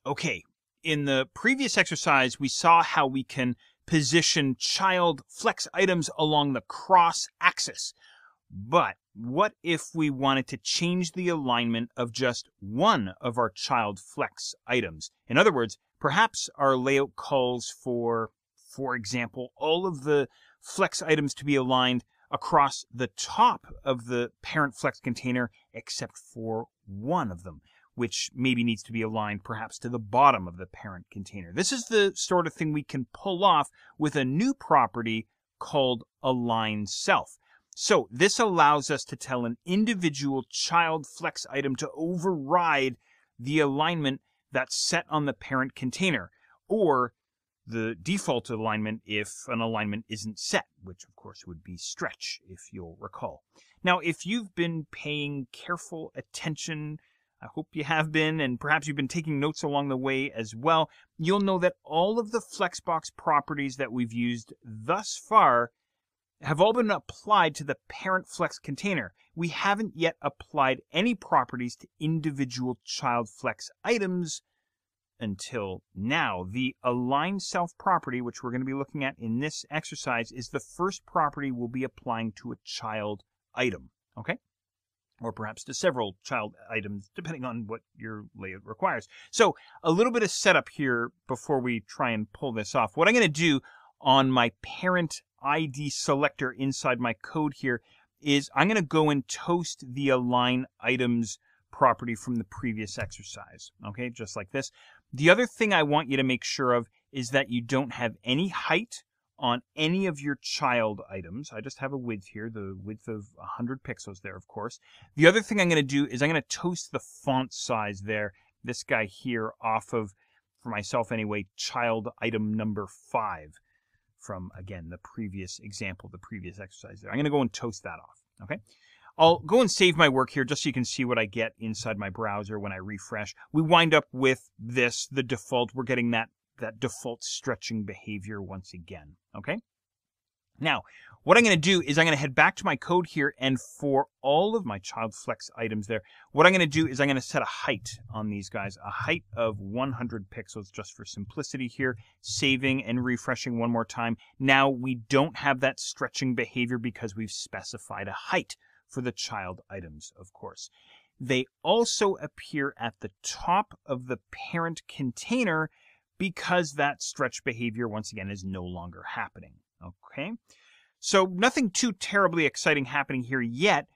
Okay, in the previous exercise, we saw how we can position child flex items along the cross axis. But what if we wanted to change the alignment of just one of our child flex items? In other words, perhaps our layout calls for example, all of the flex items to be aligned across the top of the parent flex container except for one of them, which maybe needs to be aligned perhaps to the bottom of the parent container. This is the sort of thing we can pull off with a new property called align self. So this allows us to tell an individual child flex item to override the alignment that's set on the parent container, or the default alignment if an alignment isn't set, which of course would be stretch, if you'll recall. Now, if you've been paying careful attention, I hope you have been, and perhaps you've been taking notes along the way as well, you'll know that all of the Flexbox properties that we've used thus far have all been applied to the parent flex container. We haven't yet applied any properties to individual child flex items until now. The align self property, which we're going to be looking at in this exercise, is the first property we'll be applying to a child item, okay? Or perhaps to several child items, depending on what your layout requires. So a little bit of setup here before we try and pull this off. What I'm going to do on my parent ID selector inside my code here is I'm going to go and toast the align items property from the previous exercise, okay, just like this. The other thing I want you to make sure of is that you don't have any height on any of your child items. I just have a width here, the width of 100 pixels there, of course. The other thing I'm going to do is I'm going to toast the font size there, this guy here, off of, for myself anyway, child item number 5 from, again, the previous example, the previous exercise there. I'm going to go and toast that off, okay? I'll go and save my work here just so you can see what I get inside my browser when I refresh. We wind up with this, the default. We're getting that default stretching behavior once again, okay? Now, what I'm going to do is I'm going to head back to my code here, and for all of my child flex items there, what I'm going to do is I'm going to set a height on these guys, a height of 100 pixels just for simplicity here, saving and refreshing one more time. Now, we don't have that stretching behavior because we've specified a height for the child items, of course. They also appear at the top of the parent container because that stretch behavior, once again, is no longer happening. Okay? So nothing too terribly exciting happening here yet,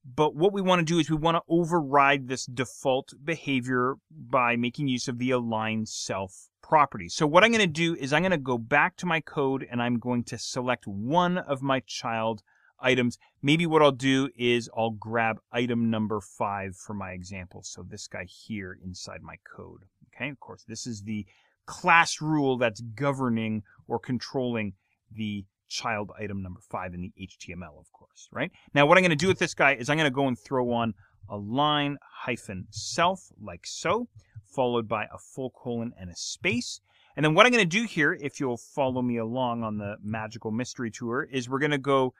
but what we want to do is we want to override this default behavior by making use of the align self property. So what I'm going to do is I'm going to go back to my code and I'm going to select one of my child items. Maybe what I'll do is I'll grab item number 5 for my example. So this guy here inside my code. Okay, of course, this is the class rule that's governing or controlling the child item number 5 in the HTML, of course, right? Now, what I'm going to do with this guy is I'm going to go and throw on align -self like so, followed by a full colon and a space. And then what I'm going to do here, if you'll follow me along on the magical mystery tour, is we're going to go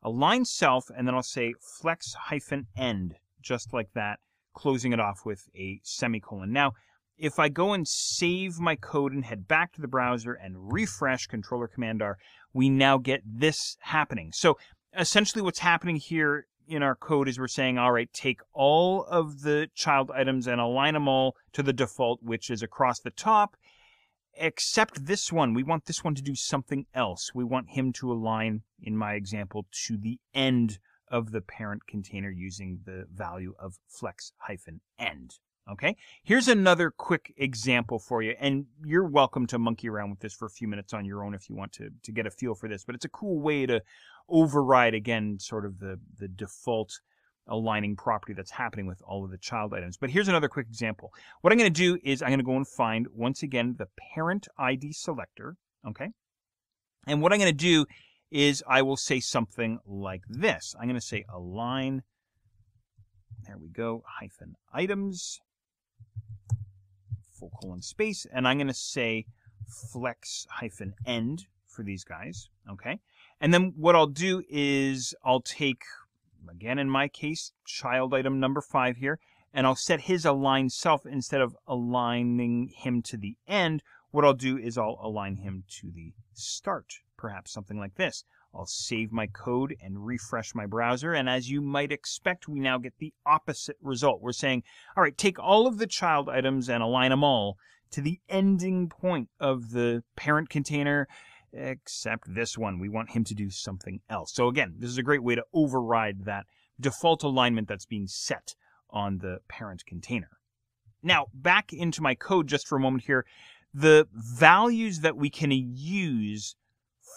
align self, and then I'll say flex-end, just like that, closing it off with a semicolon. Now, if I go and save my code and head back to the browser and refresh Control or Command R, we now get this happening. So essentially what's happening here in our code is we're saying, all right, take all of the child items and align them all to the default, which is across the top, except this one. We want this one to do something else. We want him to align, in my example, to the end of the parent container using the value of flex-end. Okay, here's another quick example for you, and you're welcome to monkey around with this for a few minutes on your own if you want to get a feel for this, but it's a cool way to override, again, sort of the default aligning property that's happening with all of the child items. But here's another quick example. What I'm going to do is I'm going to go and find, once again, the parent ID selector, okay? And what I'm going to do is I will say something like this. I'm going to say align, there we go, -items, full colon space, and I'm going to say flex-end for these guys, okay? And then what I'll do is I'll take, again in my case, child item number 5 here, and I'll set his align self instead of aligning him to the end. What I'll do is I'll align him to the start, perhaps something like this. I'll save my code and refresh my browser, and as you might expect, we now get the opposite result. We're saying, all right, take all of the child items and align them all to the ending point of the parent container, except this one. We want him to do something else. So again, this is a great way to override that default alignment that's being set on the parent container. Now, back into my code just for a moment here. The values that we can use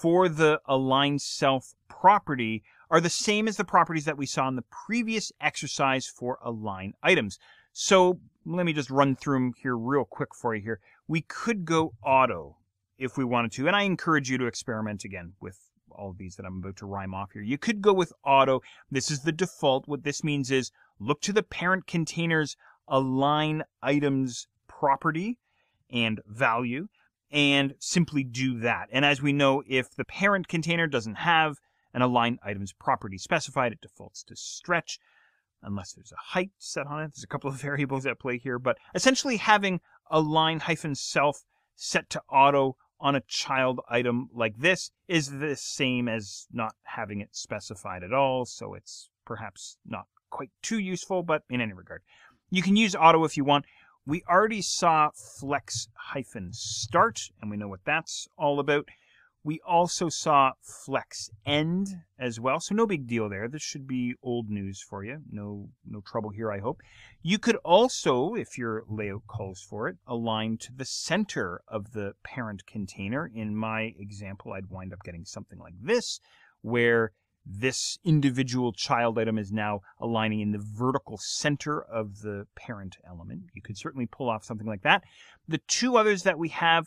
for the align self property are the same as the properties that we saw in the previous exercise for align items. So let me just run through them here real quick for you here. We could go auto if we wanted to, and I encourage you to experiment again with all of these that I'm about to rhyme off here. You could go with auto. This is the default. What this means is look to the parent container's align items property and value, and simply do that. And as we know, if the parent container doesn't have an align items property specified, it defaults to stretch, unless there's a height set on it. There's a couple of variables at play here, but essentially having align-self set to auto on a child item like this is the same as not having it specified at all, so it's perhaps not quite too useful, but in any regard. You can use auto if you want. We already saw flex-start, and we know what that's all about. We also saw flex end as well, so no big deal there. This should be old news for you. No trouble here, I hope. You could also, if your layout calls for it, align to the center of the parent container. In my example, I'd wind up getting something like this, where this individual child item is now aligning in the vertical center of the parent element. You could certainly pull off something like that. The two others that we have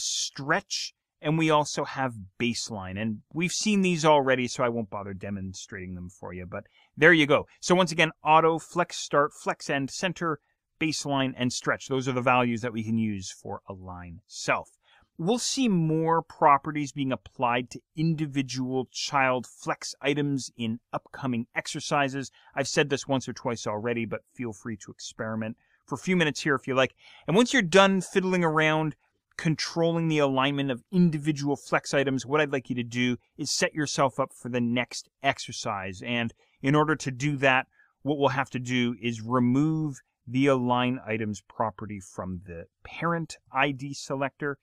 stretch, and we also have baseline. And we've seen these already, so I won't bother demonstrating them for you. But there you go. So once again, auto, flex start, flex end, center, baseline, and stretch. Those are the values that we can use for align self. We'll see more properties being applied to individual child flex items in upcoming exercises. I've said this once or twice already, but feel free to experiment for a few minutes here if you like. And once you're done fiddling around, controlling the alignment of individual flex items, what I'd like you to do is set yourself up for the next exercise. And in order to do that, what we'll have to do is remove the align items property from the parent ID selector.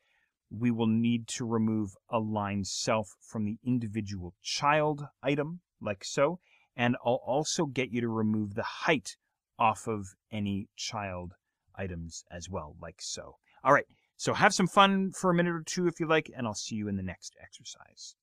We will need to remove align self from the individual child item, like so. And I'll also get you to remove the height off of any child items as well, like so. All right, so have some fun for a minute or two if you like, and I'll see you in the next exercise.